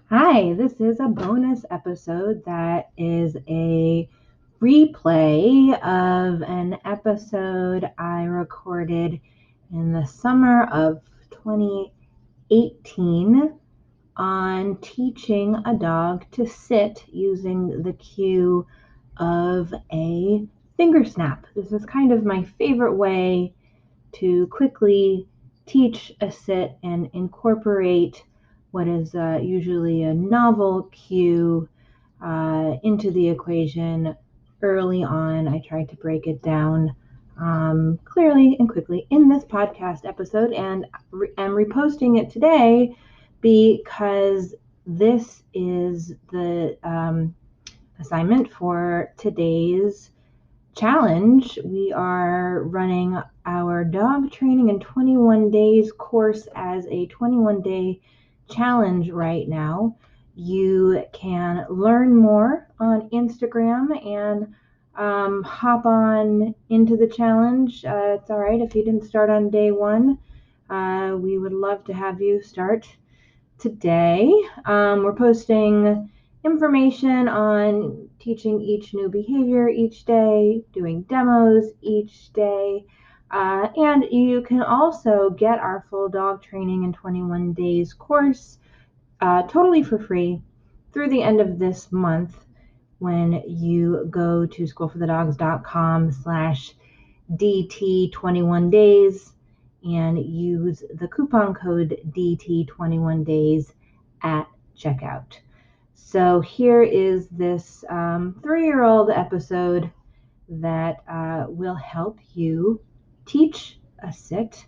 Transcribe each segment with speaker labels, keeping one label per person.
Speaker 1: Hi, this is a bonus episode that is a replay of an episode I recorded in the summer of 2018 on teaching a dog to sit using the cue of a finger snap. This is kind of my favorite way to quickly teach a sit and incorporate what is usually a novel cue into the equation early on. I tried to break it down clearly and quickly in this podcast episode, and am reposting it today because this is the assignment for today's challenge. We are running our dog training in 21 days course as a 21-day challenge right now. You can learn more on Instagram and hop on into the challenge. It's all right if you didn't start on day one. We would love to have you start today. We're posting information on teaching each new behavior each day, doing demos each day, and you can also get our full dog training in 21 days course totally for free through the end of this month when you go to schoolforthedogs.com/DT21 days and use the coupon code DT21 days at checkout. So here is this 3-year-old episode that will help you teach a sit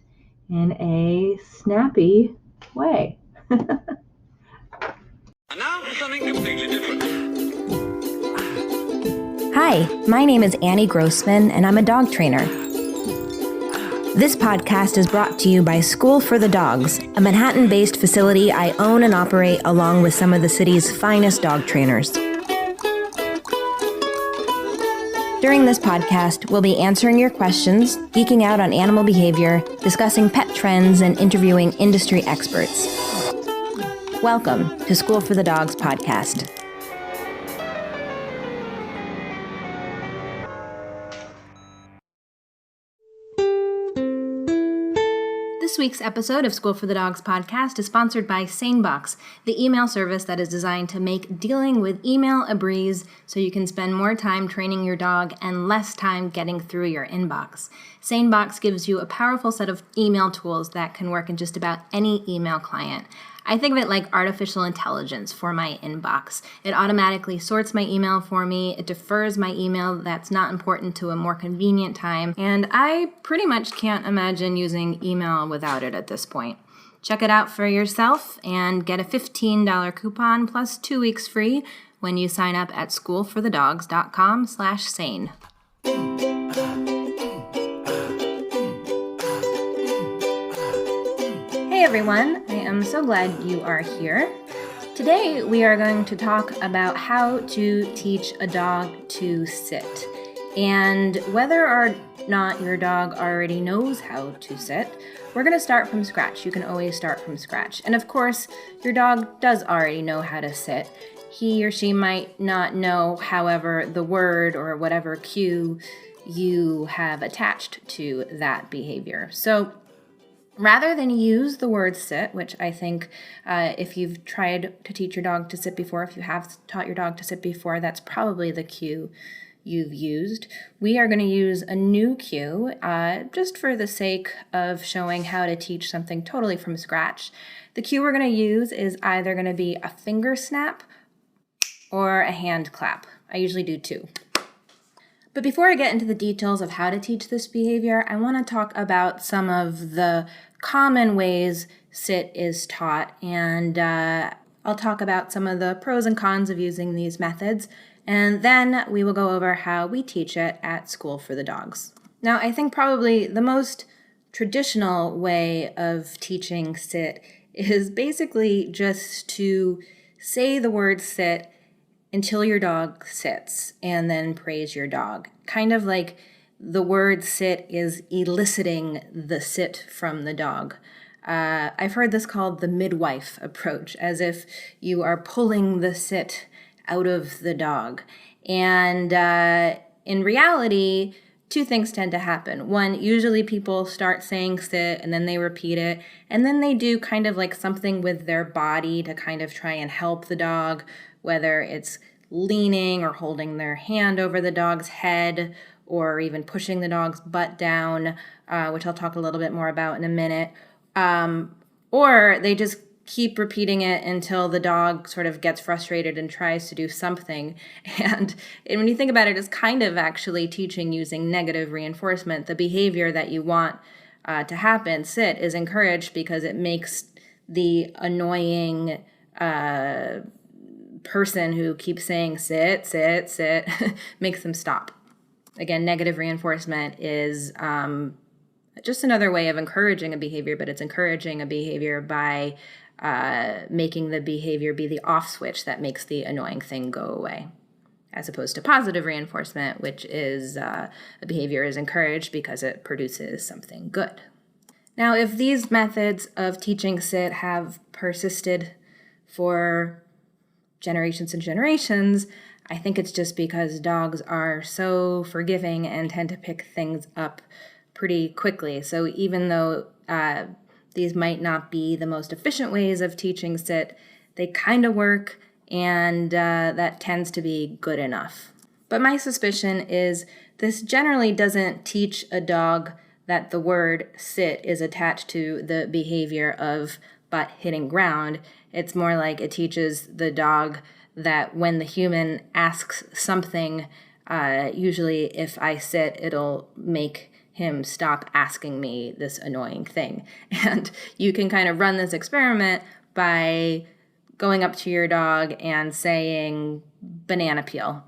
Speaker 1: in a snappy way.
Speaker 2: And now for something completely different.
Speaker 3: Hi, my name is Annie Grossman, and I'm a dog trainer. This podcast is brought to you by School for the Dogs, a Manhattan-based facility I own and operate along with some of the city's finest dog trainers. During this podcast, we'll be answering your questions, geeking out on animal behavior, discussing pet trends, and interviewing industry experts. Welcome to School for the Dogs podcast. This week's episode of School for the Dogs podcast is sponsored by SaneBox, the email service that is designed to make dealing with email a breeze so you can spend more time training your dog and less time getting through your inbox. SaneBox gives you a powerful set of email tools that can work in just about any email client. I think of it like artificial intelligence for my inbox. It automatically sorts my email for me, it defers my email that's not important to a more convenient time, and I pretty much can't imagine using email without it at this point. Check it out for yourself and get a $15 coupon plus 2 weeks free when you sign up at schoolforthedogs.com/sane. Hey everyone, I am so glad you are here. Today we are going to talk about how to teach a dog to sit. And whether or not your dog already knows how to sit, we're going to start from scratch. You can always start from scratch. And of course, your dog does already know how to sit. He or she might not know, however, the word or whatever cue you have attached to that behavior. So rather than use the word sit, which I think if you've tried to teach your dog to sit before, if you have taught your dog to sit before, that's probably the cue you've used. We are going to use a new cue just for the sake of showing how to teach something totally from scratch. The cue we're going to use is either going to be a finger snap or a hand clap. I usually do two. But before I get into the details of how to teach this behavior, I want to talk about some of the common ways sit is taught, and I'll talk about some of the pros and cons of using these methods, and then we will go over how we teach it at School for the Dogs. Now, I think probably the most traditional way of teaching sit is basically just to say the word sit until your dog sits and then praise your dog. Kind of like the word sit is eliciting the sit from the dog. I've heard this called the midwife approach, as if you are pulling the sit out of the dog. And in reality, two things tend to happen. One, usually people start saying sit and then they repeat it, and then they do kind of like something with their body to kind of try and help the dog, whether it's leaning or holding their hand over the dog's head or even pushing the dog's butt down, which I'll talk a little bit more about in a minute. Or they just keep repeating it until the dog sort of gets frustrated and tries to do something. And when you think about it, it's kind of actually teaching using negative reinforcement. The behavior that you want to happen, sit, is encouraged because it makes the annoying person who keeps saying sit, sit, sit, makes them stop. Again, negative reinforcement is just another way of encouraging a behavior, but it's encouraging a behavior by making the behavior be the off switch that makes the annoying thing go away, as opposed to positive reinforcement, which is a behavior is encouraged because it produces something good. Now, if these methods of teaching sit have persisted for generations and generations, I think it's just because dogs are so forgiving and tend to pick things up pretty quickly. So even though these might not be the most efficient ways of teaching sit, they kind of work, and that tends to be good enough. But my suspicion is this generally doesn't teach a dog that the word sit is attached to the behavior of butt hitting ground. It's more like it teaches the dog that when the human asks something, usually if I sit, it'll make him stop asking me this annoying thing. And you can kind of run this experiment by going up to your dog and saying banana peel.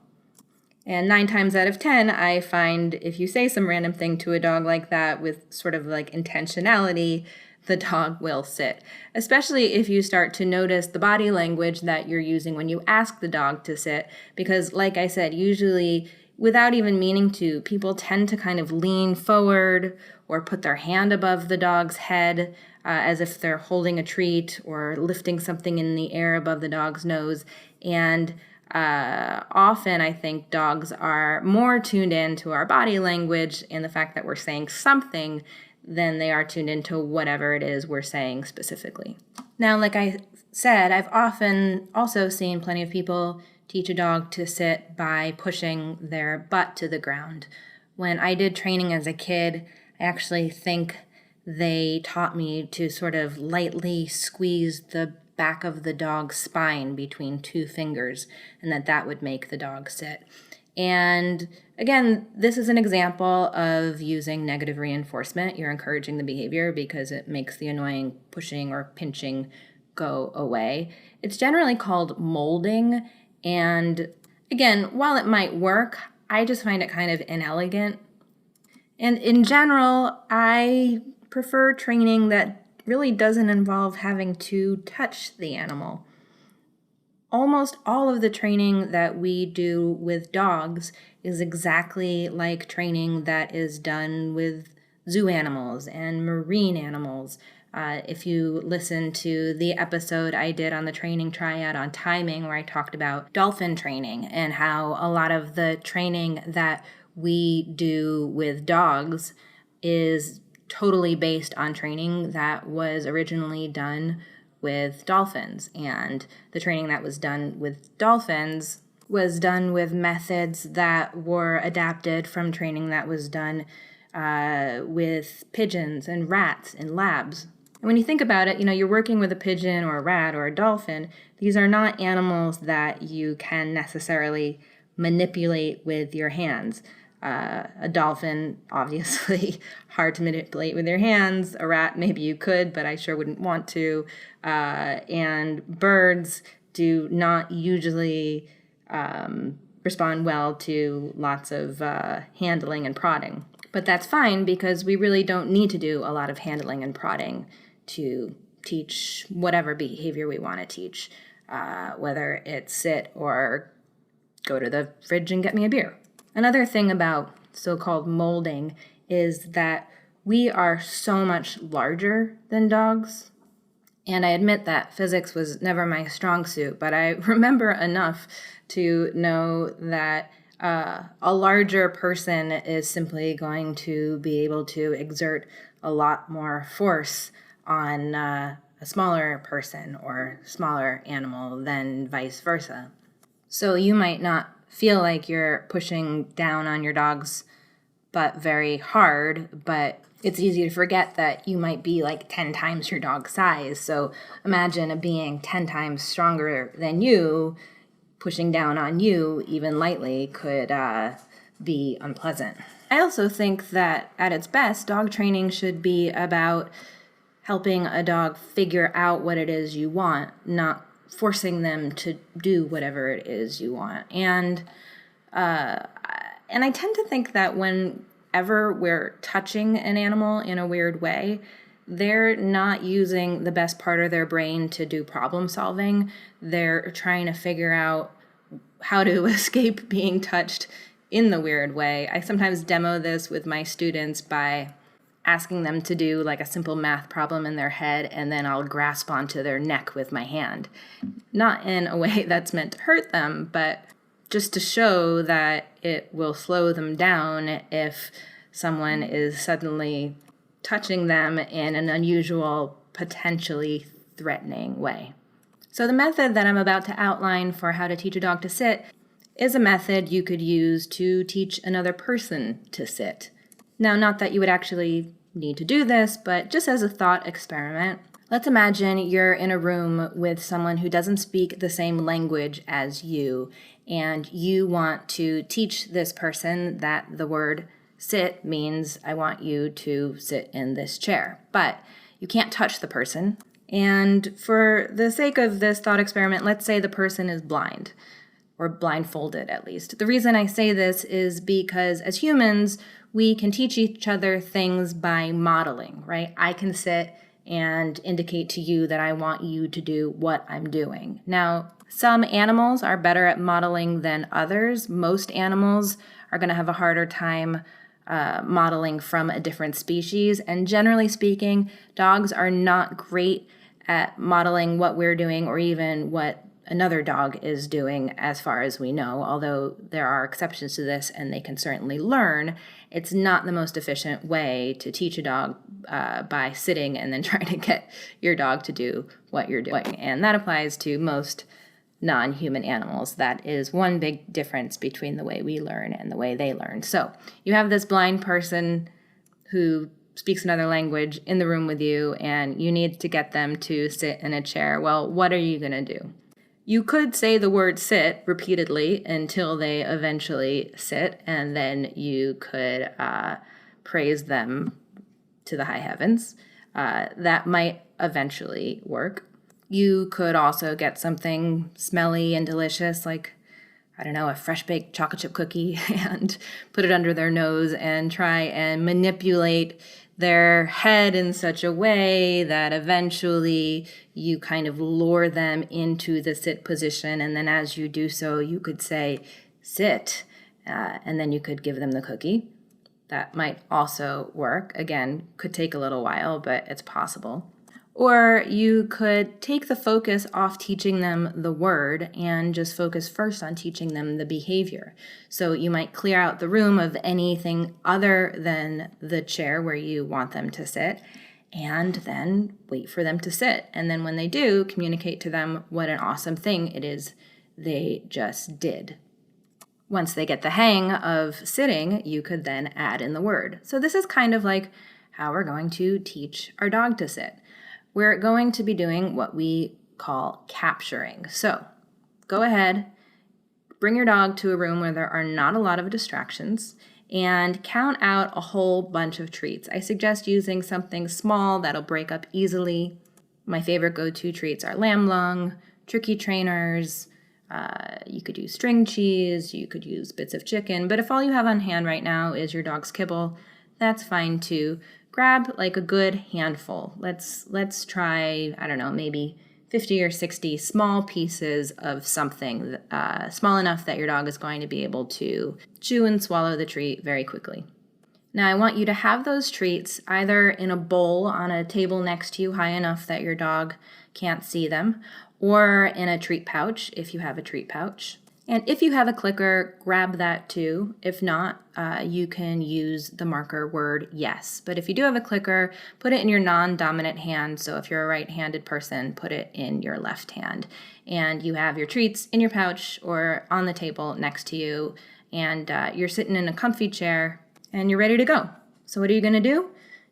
Speaker 3: And 9 times out of 10, I find if you say some random thing to a dog like that with sort of like intentionality, the dog will sit. Especially if you start to notice the body language that you're using when you ask the dog to sit. Because like I said, usually without even meaning to, people tend to kind of lean forward or put their hand above the dog's head as if they're holding a treat or lifting something in the air above the dog's nose. And often I think dogs are more tuned in to our body language and the fact that we're saying something than they are tuned into whatever it is we're saying specifically. Now, like I said, I've often also seen plenty of people teach a dog to sit by pushing their butt to the ground. When I did training as a kid, I actually think they taught me to sort of lightly squeeze the back of the dog's spine between 2 fingers, and that would make the dog sit. And again, this is an example of using negative reinforcement. You're encouraging the behavior because it makes the annoying pushing or pinching go away. It's generally called molding. And again, while it might work, I just find it kind of inelegant. And in general, I prefer training that really doesn't involve having to touch the animal. Almost all of the training that we do with dogs is exactly like training that is done with zoo animals and marine animals. If you listen to the episode I did on the training triad on timing, where I talked about dolphin training and how a lot of the training that we do with dogs is totally based on training that was originally done with dolphins. And the training that was done with dolphins was done with methods that were adapted from training that was done with pigeons and rats in labs. And when you think about it, you're working with a pigeon or a rat or a dolphin. These are not animals that you can necessarily manipulate with your hands. A dolphin, obviously, hard to manipulate with your hands. A rat, maybe you could, but I sure wouldn't want to. And birds do not usually respond well to lots of handling and prodding. But that's fine because we really don't need to do a lot of handling and prodding to teach whatever behavior we want to teach, whether it's sit or go to the fridge and get me a beer. Another thing about so-called molding is that We are so much larger than dogs. And I admit that physics was never my strong suit, but I remember enough to know that a larger person is simply going to be able to exert a lot more force on a smaller person or smaller animal than vice versa. So you might not feel like you're pushing down on your dog's butt very hard, but it's easy to forget that you might be like 10 times your dog's size. So imagine a being 10 times stronger than you pushing down on you, even lightly, could be unpleasant. I also think that at its best, dog training should be about helping a dog figure out what it is you want, not forcing them to do whatever it is you want. And I tend to think that whenever we're touching an animal in a weird way, they're not using the best part of their brain to do problem solving. They're trying to figure out how to escape being touched in the weird way. I sometimes demo this with my students by asking them to do like a simple math problem in their head, and then I'll grasp onto their neck with my hand. Not in a way that's meant to hurt them, but just to show that it will slow them down if someone is suddenly touching them in an unusual, potentially threatening way. So the method that I'm about to outline for how to teach a dog to sit is a method you could use to teach another person to sit. Now, not that you would actually need to do this, but just as a thought experiment, let's imagine you're in a room with someone who doesn't speak the same language as you, and you want to teach this person that the word sit means I want you to sit in this chair. But you can't touch the person. And for the sake of this thought experiment, let's say the person is blind, or blindfolded at least. The reason I say this is because as humans, we can teach each other things by modeling, right? I can sit and indicate to you that I want you to do what I'm doing. Now, some animals are better at modeling than others. Most animals are going to have a harder time modeling from a different species. And generally speaking, dogs are not great at modeling what we're doing or even what another dog is doing as far as we know, although there are exceptions to this and they can certainly learn. It's not the most efficient way to teach a dog by sitting and then trying to get your dog to do what you're doing. And that applies to most non-human animals. That is one big difference between the way we learn and the way they learn. So you have this blind person who speaks another language in the room with you, and you need to get them to sit in a chair. Well, what are you going to do? You could say the word sit repeatedly until they eventually sit, and then you could praise them to the high heavens. That might eventually work. You could also get something smelly and delicious, like, I don't know, a fresh baked chocolate chip cookie, and put it under their nose and try and manipulate their head in such a way that eventually you kind of lure them into the sit position. And then as you do so, you could say, sit, and then you could give them the cookie. That might also work. Again, could take a little while, but it's possible. Or you could take the focus off teaching them the word and just focus first on teaching them the behavior. So you might clear out the room of anything other than the chair where you want them to sit, and then wait for them to sit. And then when they do, communicate to them what an awesome thing it is they just did. Once they get the hang of sitting, you could then add in the word. So this is kind of like how we're going to teach our dog to sit. We're going to be doing what we call capturing. So go ahead, bring your dog to a room where there are not a lot of distractions, and count out a whole bunch of treats. I suggest using something small that'll break up easily. My favorite go-to treats are lamb lung, turkey trainers. You could use string cheese, you could use bits of chicken, but if all you have on hand right now is your dog's kibble, that's fine too. Grab like a good handful. Let's try, I don't know, maybe 50 or 60 small pieces of something small enough that your dog is going to be able to chew and swallow the treat very quickly. Now I want you to have those treats either in a bowl on a table next to you high enough that your dog can't see them, or in a treat pouch if you have a treat pouch. And if you have a clicker, grab that too. If not, you can use the marker word yes. But if you do have a clicker, put it in your non-dominant hand. So if you're a right-handed person, put it in your left hand. And you have your treats in your pouch or on the table next to you. And you're sitting in a comfy chair and you're ready to go. So what are you going to do?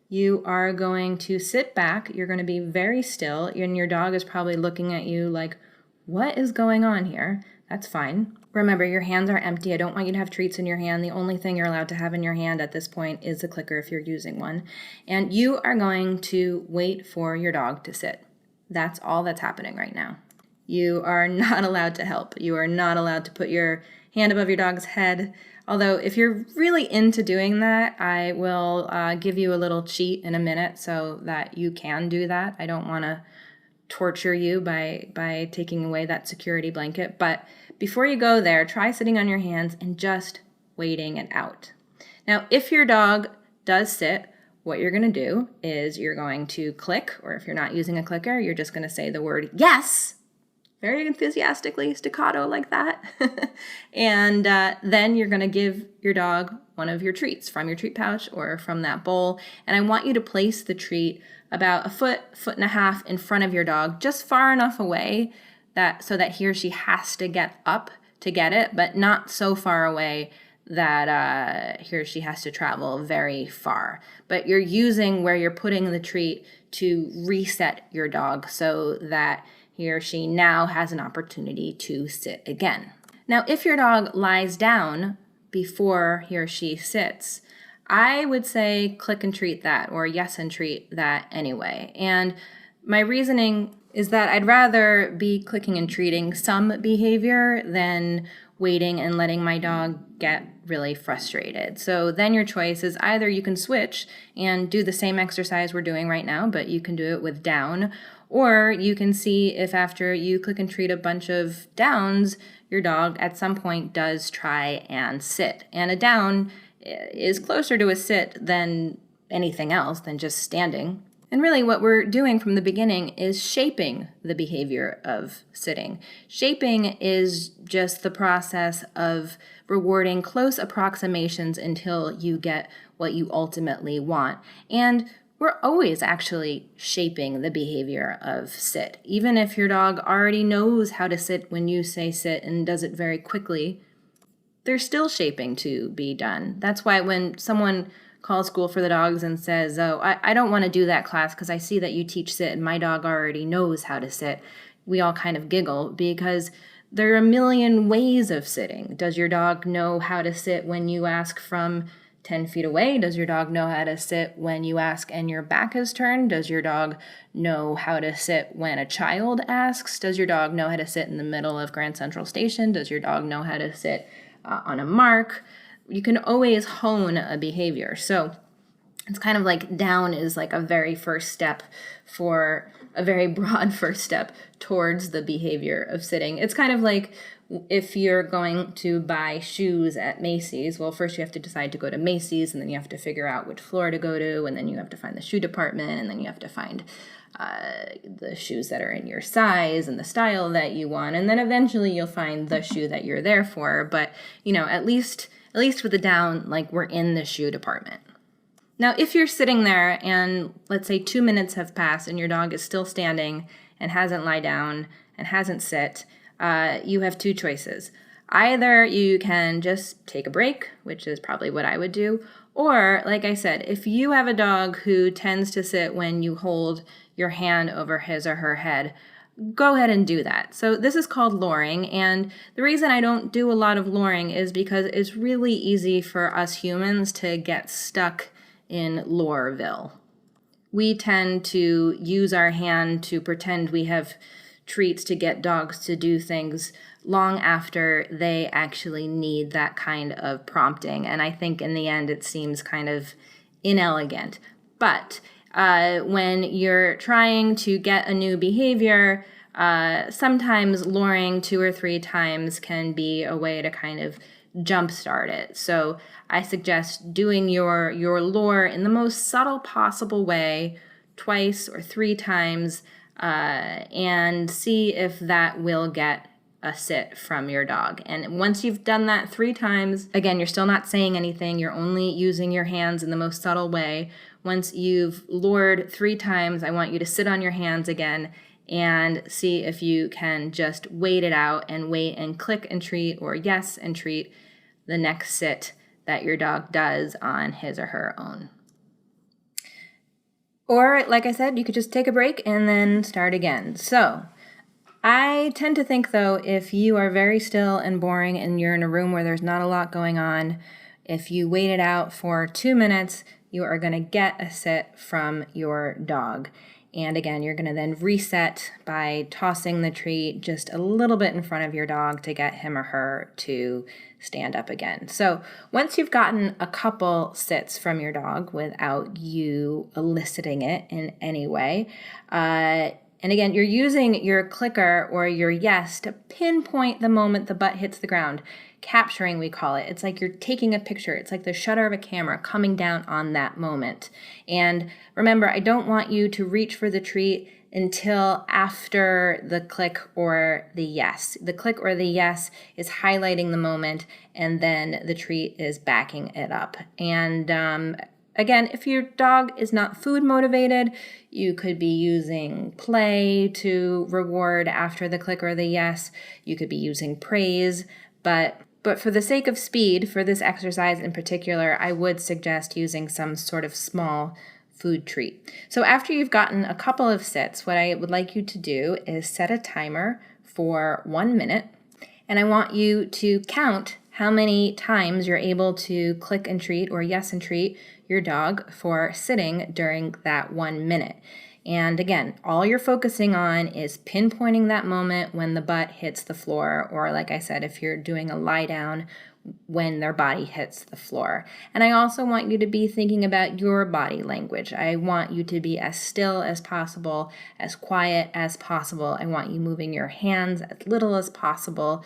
Speaker 3: You are going to sit back. You're going to be very still. And your dog is probably looking at you like, what is going on here? That's fine. Remember, your hands are empty. I don't want you to have treats in your hand. The only thing you're allowed to have in your hand at this point is the clicker if you're using one. And you are going to wait for your dog to sit. That's all that's happening right now. You are not allowed to help. You are not allowed to put your hand above your dog's head. Although if you're really into doing that, I will give you a little cheat in a minute so that you can do that. I don't want to torture you by taking away that security blanket. But before you go there, try sitting on your hands and just waiting it out. Now, if your dog does sit, what you're going to do is you're going to click, or if you're not using a clicker, you're just going to say the word yes, very enthusiastically, staccato like that. And then you're going to give your dog one of your treats from your treat pouch or from that bowl. And I want you to place the treat about a foot and a half in front of your dog, just far enough away so that he or she has to get up to get it, but not so far away that he or she has to travel very far. But you're using where you're putting the treat to reset your dog so that he or she now has an opportunity to sit again. Now, if your dog lies down before he or she sits, I would say click and treat that, or yes and treat that anyway. And my reasoning is that I'd rather be clicking and treating some behavior than waiting and letting my dog get really frustrated. So then your choice is either you can switch and do the same exercise we're doing right now, but you can do it with down, or you can see if after you click and treat a bunch of downs, your dog at some point does try and sit. And a down is closer to a sit than anything else, than just standing. And really what we're doing from the beginning is shaping the behavior of sitting. Shaping is just the process of rewarding close approximations until you get what you ultimately want. And we're always actually shaping the behavior of sit. Even if your dog already knows how to sit when you say sit and does it very quickly, there's still shaping to be done. That's why when someone calls School for the Dogs and says, oh, I don't want to do that class because I see that you teach sit and my dog already knows how to sit, we all kind of giggle because there are a million ways of sitting. Does your dog know how to sit when you ask from 10 feet away? Does your dog know how to sit when you ask and your back is turned? Does your dog know how to sit when a child asks? Does your dog know how to sit in the middle of Grand Central Station? Does your dog know how to sit on a mark? You can always hone a behavior. So it's kind of like down is like a very first step for a very broad first step towards the behavior of sitting. It's kind of like if you're going to buy shoes at Macy's, well, first you have to decide to go to Macy's, and then you have to figure out which floor to go to, and then you have to find the shoe department, and then you have to find the shoes that are in your size and the style that you want, and then eventually you'll find the shoe that you're there for. But, you know, at least with the down, like we're in the shoe department. Now, if you're sitting there and let's say 2 minutes have passed and your dog is still standing and hasn't lie down and hasn't sit, you have two choices. Either you can just take a break, which is probably what I would do, or, like I said, if you have a dog who tends to sit when you hold your hand over his or her head, go ahead and do that. So this is called luring, and the reason I don't do a lot of luring is because it's really easy for us humans to get stuck in Lureville. We tend to use our hand to pretend we have treats to get dogs to do things long after they actually need that kind of prompting. And I think in the end it seems kind of inelegant. But when you're trying to get a new behavior, sometimes luring 2 or 3 times can be a way to kind of jumpstart it. So I suggest doing your lure in the most subtle possible way, twice or 3 times, and see if that will get a sit from your dog. And once you've done that 3 times, again, you're still not saying anything. You're only using your hands in the most subtle way. Once you've lured 3 times, I want you to sit on your hands again and see if you can just wait it out and wait and click and treat or yes and treat the next sit that your dog does on his or her own. Or, like I said, you could just take a break and then start again. So I tend to think, though, if you are very still and boring and you're in a room where there's not a lot going on, if you wait it out for 2 minutes, you are going to get a sit from your dog. And again, you're going to then reset by tossing the treat just a little bit in front of your dog to get him or her to stand up again. So once you've gotten a couple sits from your dog without you eliciting it in any way, and again, you're using your clicker or your yes to pinpoint the moment the butt hits the ground. Capturing, we call it. It's like you're taking a picture. It's like the shutter of a camera coming down on that moment. And remember, I don't want you to reach for the treat until after the click or the yes. The click or the yes is highlighting the moment, and then the treat is backing it up. And again, if your dog is not food motivated, you could be using play to reward after the click or the yes. You could be using praise, but for the sake of speed, for this exercise in particular, I would suggest using some sort of small food treat. So after you've gotten a couple of sits, what I would like you to do is set a timer for 1 minute, and I want you to count how many times you're able to click and treat or yes and treat your dog for sitting during that 1 minute. And again, all you're focusing on is pinpointing that moment when the butt hits the floor, or like I said, if you're doing a lie down, when their body hits the floor. And I also want you to be thinking about your body language. I want you to be as still as possible, as quiet as possible. I want you moving your hands as little as possible.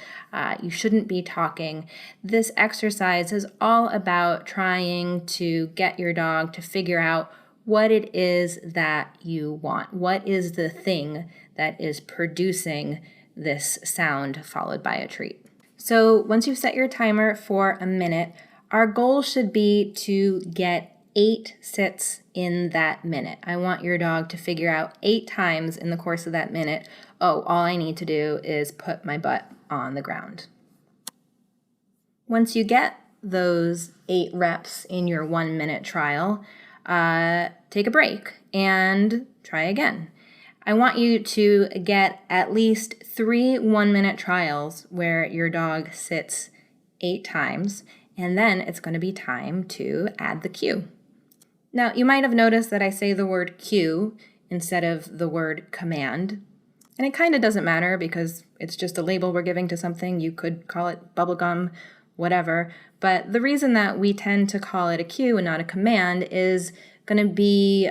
Speaker 3: You shouldn't be talking. This exercise is all about trying to get your dog to figure out what it is that you want. What is the thing that is producing this sound followed by a treat? So once you've set your timer for a minute, our goal should be to get 8 sits in that minute. I want your dog to figure out 8 times in the course of that minute, oh, all I need to do is put my butt on the ground. Once you get those 8 reps in your 1 minute trial, take a break and try again. I want you to get at least 3 1-minute trials where your dog sits 8 times, and then it's going to be time to add the cue. Now, you might have noticed that I say the word cue instead of the word command, and it kind of doesn't matter because it's just a label we're giving to something. You could call it bubblegum, whatever, but the reason that we tend to call it a cue and not a command is going to be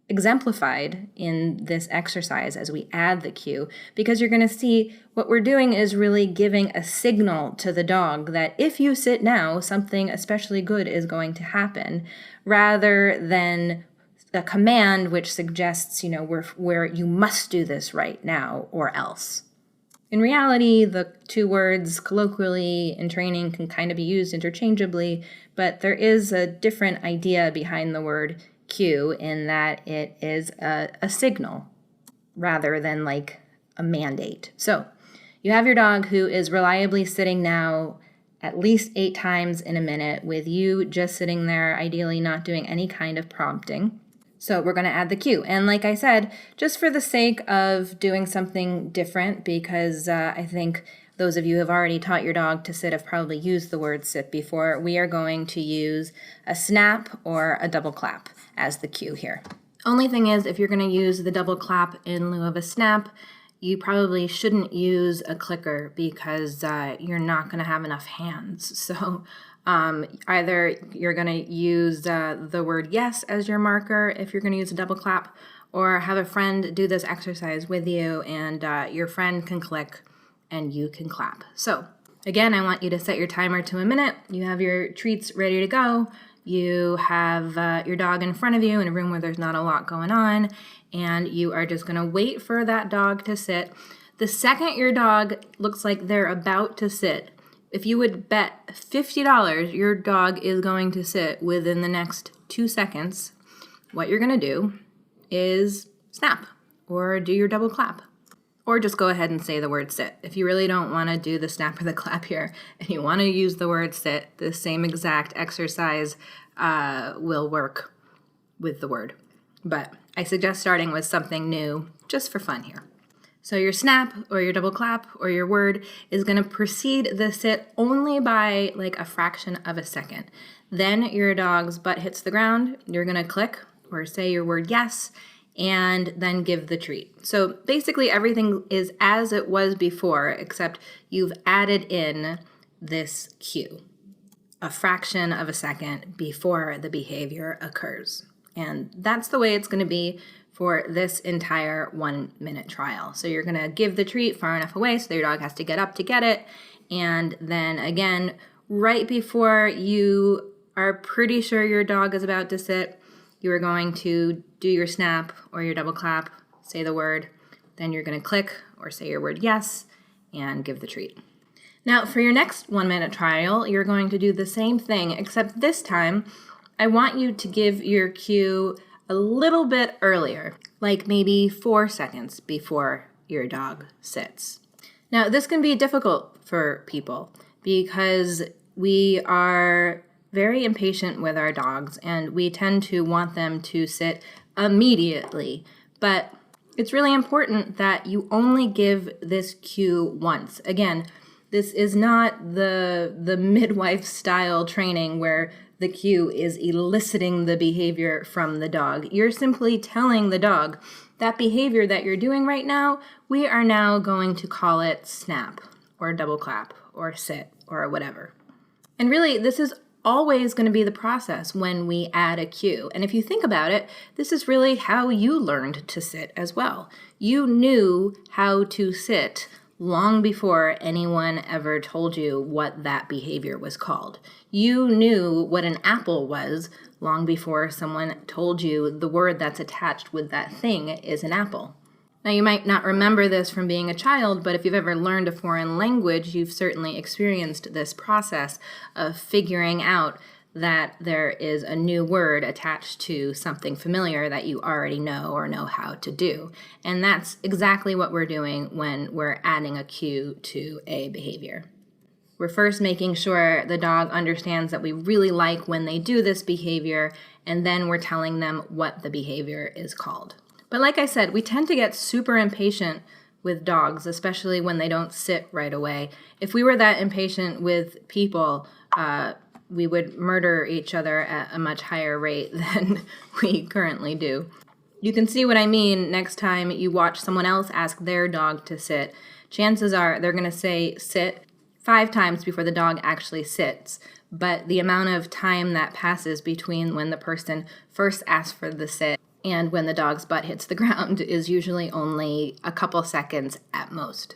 Speaker 3: exemplified in this exercise as we add the cue, because you're going to see what we're doing is really giving a signal to the dog that if you sit now, something especially good is going to happen, rather than a command which suggests, where you must do this right now or else. In reality, the 2 words colloquially in training can kind of be used interchangeably, but there is a different idea behind the word cue in that it is a signal rather than like a mandate. So you have your dog who is reliably sitting now at least 8 times in a minute with you just sitting there, ideally not doing any kind of prompting. So we're going to add the cue. And like I said, just for the sake of doing something different, because I think those of you who have already taught your dog to sit have probably used the word sit before, we are going to use a snap or a double clap as the cue here. Only thing is, if you're going to use the double clap in lieu of a snap, you probably shouldn't use a clicker because you're not going to have enough hands. So either you're going to use the word yes as your marker if you're going to use a double clap, or have a friend do this exercise with you and your friend can click and you can clap. So Again, I want you to set your timer to a minute. You have your treats ready to go. You have your dog in front of you in a room where there's not a lot going on, and you are just going to wait for that dog to sit. The second your dog looks like they're about to sit, if you would bet $50 your dog is going to sit within the next 2 seconds, what you're going to do is snap or do your double clap. Or just go ahead and say the word sit. If you really don't want to do the snap or the clap here and you want to use the word sit, the same exact exercise will work with the word. But I suggest starting with something new just for fun here. So your snap or your double clap or your word is going to precede the sit only by like a fraction of a second. Then your dog's butt hits the ground. You're going to click or say your word yes, and then give the treat. So basically everything is as it was before, except you've added in this cue, a fraction of a second before the behavior occurs. And that's the way it's going to be for this entire 1 minute trial. So you're going to give the treat far enough away so your dog has to get up to get it. And then again, right before you are pretty sure your dog is about to sit, you are going to do your snap or your double clap, say the word, then you're going to click or say your word yes, and give the treat. Now, for your next 1 minute trial, you're going to do the same thing, except this time, I want you to give your cue a little bit earlier, like maybe 4 seconds before your dog sits. Now, this can be difficult for people because we are very impatient with our dogs, and we tend to want them to sit immediately. But it's really important that you only give this cue once. Again, this is not the midwife style training where the cue is eliciting the behavior from the dog. You're simply telling the dog that behavior that you're doing right now, we are now going to call it snap or double clap or sit or whatever. And really, this is always going to be the process when we add a cue. And if you think about it, this is really how you learned to sit as well. You knew how to sit long before anyone ever told you what that behavior was called. You knew what an apple was long before someone told you the word that's attached with that thing is an apple. Now, you might not remember this from being a child, but if you've ever learned a foreign language, you've certainly experienced this process of figuring out that there is a new word attached to something familiar that you already know or know how to do. And that's exactly what we're doing when we're adding a cue to a behavior. We're first making sure the dog understands that we really like when they do this behavior, and then we're telling them what the behavior is called. But like I said, we tend to get super impatient with dogs, especially when they don't sit right away. If we were that impatient with people, we would murder each other at a much higher rate than we currently do. You can see what I mean next time you watch someone else ask their dog to sit. Chances are they're going to say sit 5 times before the dog actually sits. But the amount of time that passes between when the person first asks for the sit and when the dog's butt hits the ground is usually only a couple seconds at most.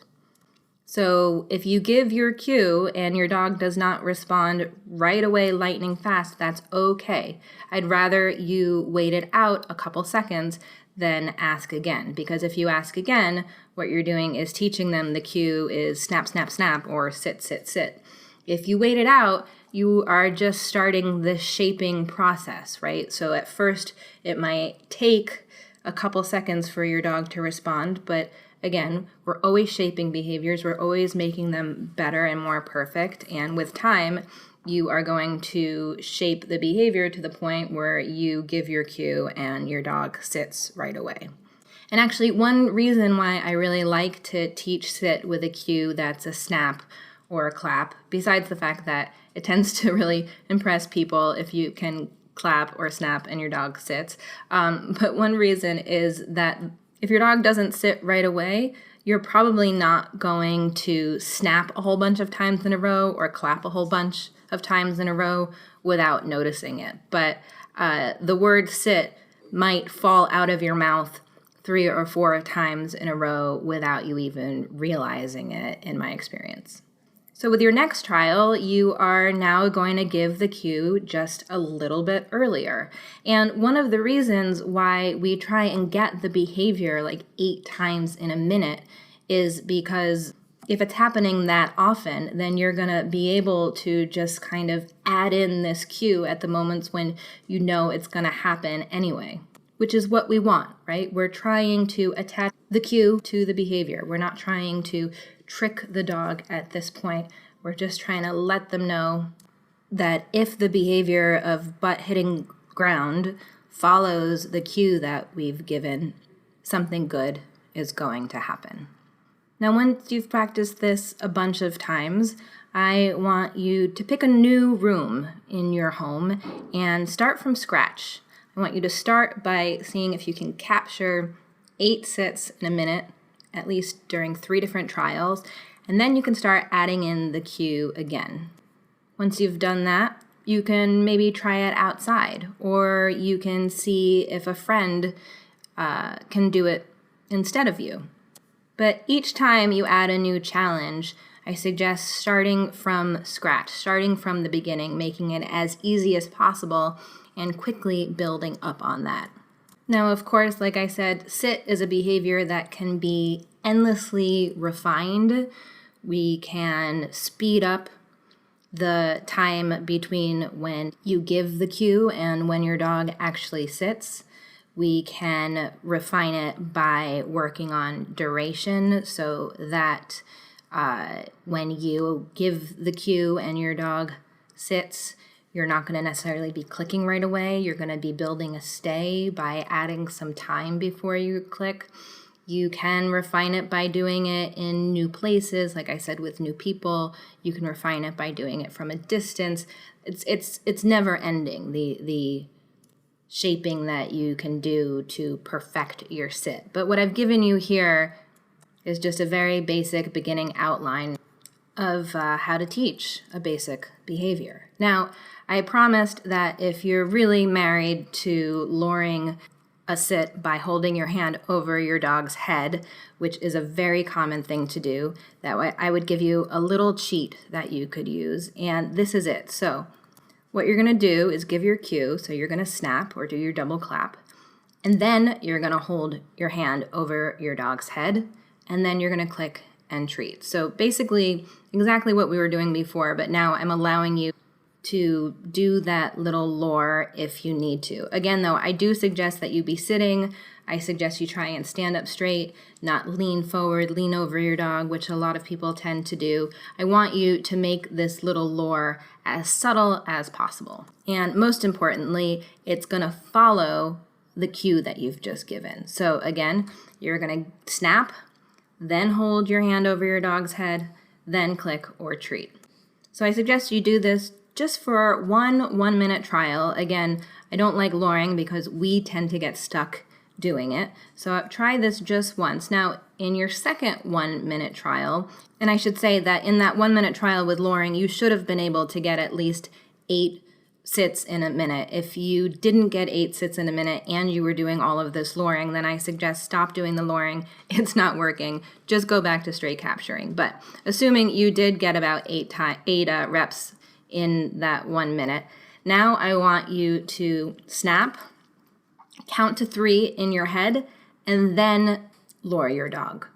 Speaker 3: So if you give your cue and your dog does not respond right away lightning fast, that's okay. I'd rather you wait it out a couple seconds than ask again, because if you ask again, what you're doing is teaching them the cue is snap, snap, snap, or sit, sit, sit. If you wait it out, you are just starting the shaping process, right? So at first, it might take a couple seconds for your dog to respond, but again, we're always shaping behaviors. We're always making them better and more perfect. And with time, you are going to shape the behavior to the point where you give your cue and your dog sits right away. And actually, one reason why I really like to teach sit with a cue that's a snap or a clap, besides the fact that it tends to really impress people if you can clap or snap and your dog sits. But one reason is that if your dog doesn't sit right away, you're probably not going to snap a whole bunch of times in a row or clap a whole bunch of times in a row without noticing it. But the word sit might fall out of your mouth 3 or 4 times in a row without you even realizing it, in my experience. So with your next trial, you are now going to give the cue just a little bit earlier. And one of the reasons why we try and get the behavior like 8 times in a minute is because if it's happening that often, then you're going to be able to just kind of add in this cue at the moments when you know it's going to happen anyway, which is what we want, right? We're trying to attach the cue to the behavior. We're not trying to trick the dog at this point. We're just trying to let them know that if the behavior of butt hitting ground follows the cue that we've given, something good is going to happen. Now, once you've practiced this a bunch of times, I want you to pick a new room in your home and start from scratch. I want you to start by seeing if you can capture 8 sits in a minute, at least during 3 different trials, and then you can start adding in the cue again. Once you've done that, you can maybe try it outside, or you can see if a friend can do it instead of you. But each time you add a new challenge, I suggest starting from scratch, starting from the beginning, making it as easy as possible and quickly building up on that. Now, of course, like I said, sit is a behavior that can be endlessly refined. We can speed up the time between when you give the cue and when your dog actually sits. We can refine it by working on duration so that when you give the cue and your dog sits, you're not going to necessarily be clicking right away. You're going to be building a stay by adding some time before you click. You can refine it by doing it in new places, like I said, with new people. You can refine it by doing it from a distance. It's never ending, the shaping that you can do to perfect your sit. But what I've given you here is just a very basic beginning outline of how to teach a basic behavior. Now, I promised that if you're really married to luring a sit by holding your hand over your dog's head, which is a very common thing to do, that way I would give you a little cheat that you could use, and this is it. So what you're going to do is give your cue, so you're going to snap or do your double clap, and then you're going to hold your hand over your dog's head, and then you're going to click and treat. So basically exactly what we were doing before, but now I'm allowing you to do that little lure if you need to. Again, though, I do suggest that you be sitting. I suggest you try and stand up straight, not lean forward, lean over your dog, which a lot of people tend to do. I want you to make this little lure as subtle as possible. And most importantly, it's going to follow the cue that you've just given. So again, you're going to snap, then hold your hand over your dog's head, then click or treat. So I suggest you do this just for one 1-minute trial. Again, I don't like luring because we tend to get stuck doing it. So try this just once. Now, in your second 1-minute trial, and I should say that in that 1-minute trial with luring, you should have been able to get at least 8 sits in a minute. If you didn't get 8 sits in a minute and you were doing all of this luring, then I suggest stop doing the luring. It's not working. Just go back to straight capturing. But assuming you did get about 8 reps in that 1 minute, now I want you to snap, count to 3 in your head, and then lure your dog.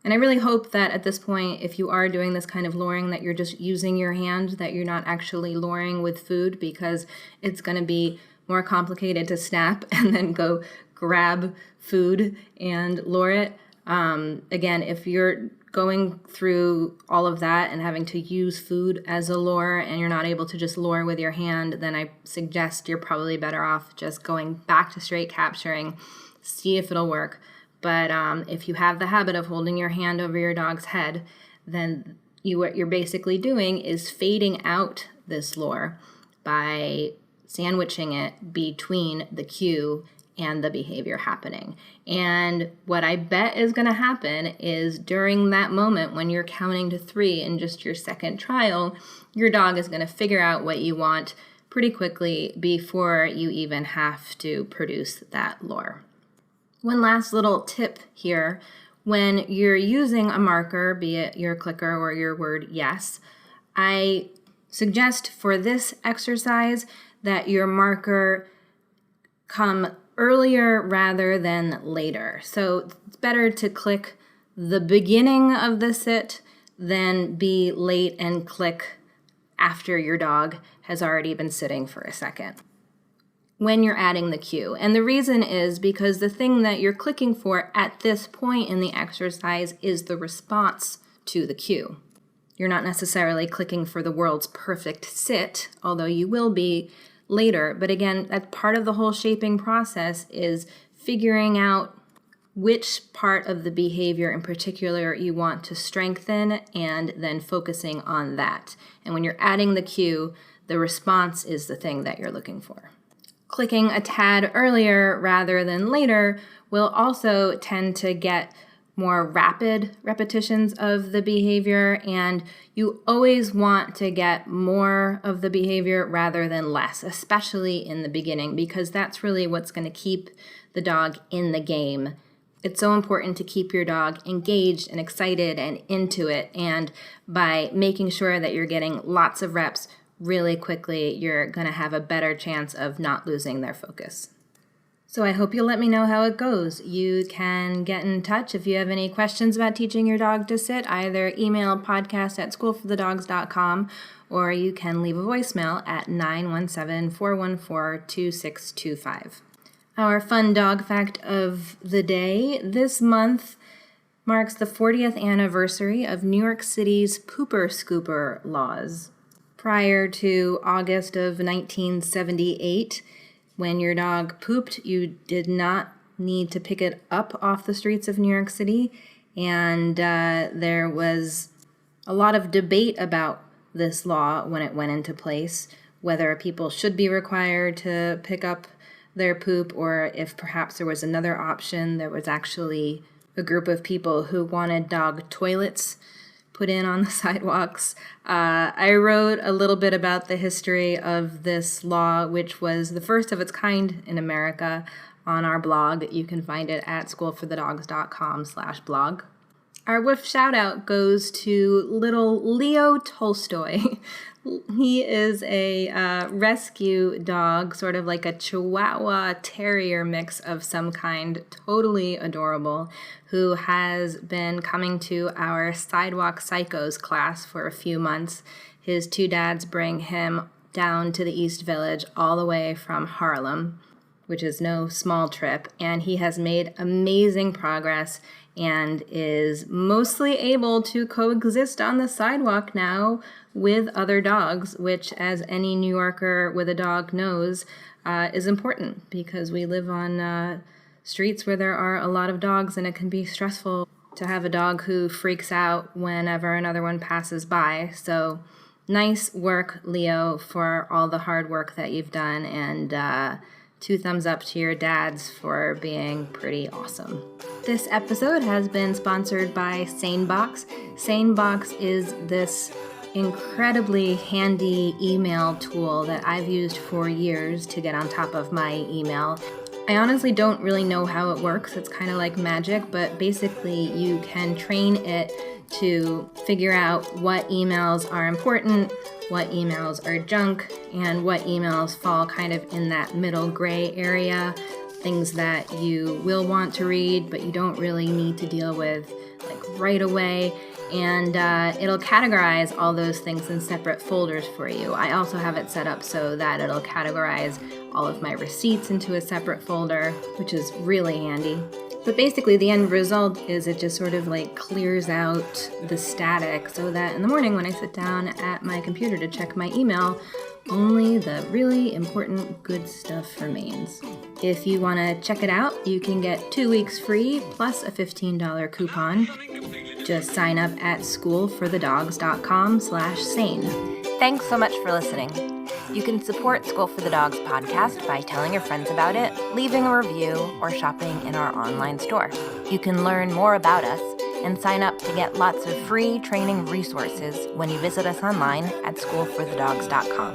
Speaker 3: And I really hope that at this point, if you are doing this kind of luring, that you're just using your hand, that you're not actually luring with food, because it's going to be more complicated to snap and then go grab food and lure it. Again, if you're going through all of that and having to use food as a lure and you're not able to just lure with your hand, then I suggest you're probably better off just going back to straight capturing, see if it'll work. But if you have the habit of holding your hand over your dog's head, then what you're basically doing is fading out this lure by sandwiching it between the cue and the behavior happening. And what I bet is going to happen is during that moment when you're counting to 3 in just your second trial, your dog is going to figure out what you want pretty quickly before you even have to produce that lure. One last little tip here When you're using a marker, be it your clicker or your word yes, I suggest for this exercise that your marker come earlier rather than later. So it's better to click the beginning of the sit than be late and click after your dog has already been sitting for a second when you're adding the cue. And the reason is because the thing that you're clicking for at this point in the exercise is the response to the cue. You're not necessarily clicking for the world's perfect sit, although you will be later. But again, that's part of the whole shaping process, is figuring out which part of the behavior in particular you want to strengthen and then focusing on that. And when you're adding the cue, the response is the thing that you're looking for. Clicking a tad earlier rather than later will also tend to get more rapid repetitions of the behavior, and you always want to get more of the behavior rather than less, especially in the beginning, because that's really what's going to keep the dog in the game. It's so important to keep your dog engaged and excited and into it, and by making sure that you're getting lots of reps really quickly, you're going to have a better chance of not losing their focus. So I hope you'll let me know how it goes. You can get in touch if you have any questions about teaching your dog to sit. Either email podcast@schoolforthedogs.com, or you can leave a voicemail at 917-414-2625. Our fun dog fact of the day: this month marks the 40th anniversary of New York City's pooper scooper laws. Prior to August of 1978, when your dog pooped, you did not need to pick it up off the streets of New York City, and there was a lot of debate about this law when it went into place, whether people should be required to pick up their poop, or if perhaps there was another option. There was actually a group of people who wanted dog toilets put in on the sidewalks. I wrote a little bit about the history of this law, which was the first of its kind in America, on our blog. You can find it at schoolforthedogs.com/blog. Our woof shout out goes to little Leo Tolstoy. He is a rescue dog, sort of like a Chihuahua Terrier mix of some kind, totally adorable, who has been coming to our Sidewalk Psychos class for a few months. His two dads bring him down to the East Village all the way from Harlem, which is no small trip, and he has made amazing progress and is mostly able to coexist on the sidewalk now with other dogs, which, as any New Yorker with a dog knows, is important, because we live on streets where there are a lot of dogs, and it can be stressful to have a dog who freaks out whenever another one passes by. So nice work, Leo, for all the hard work that you've done, and 2 thumbs up to your dads for being pretty awesome. This episode has been sponsored by SaneBox. SaneBox is this incredibly handy email tool that I've used for years to get on top of my email. I honestly don't really know how it works. It's kind of like magic, but basically you can train it to figure out what emails are important, what emails are junk, and what emails fall kind of in that middle gray area, things that you will want to read but you don't really need to deal with like right away. And it'll categorize all those things in separate folders for you. I also have it set up so that it'll categorize all of my receipts into a separate folder, which is really handy. But basically the end result is it just sort of like clears out the static so that in the morning when I sit down at my computer to check my email, only the really important good stuff remains. If you want to check it out, you can get 2 weeks free plus a $15 coupon. Just sign up at schoolforthedogs.com/sane.
Speaker 4: Thanks so much for listening. You can support School for the Dogs podcast by telling your friends about it, leaving a review, or shopping in our online store. You can learn more about us and sign up to get lots of free training resources when you visit us online at schoolforthedogs.com.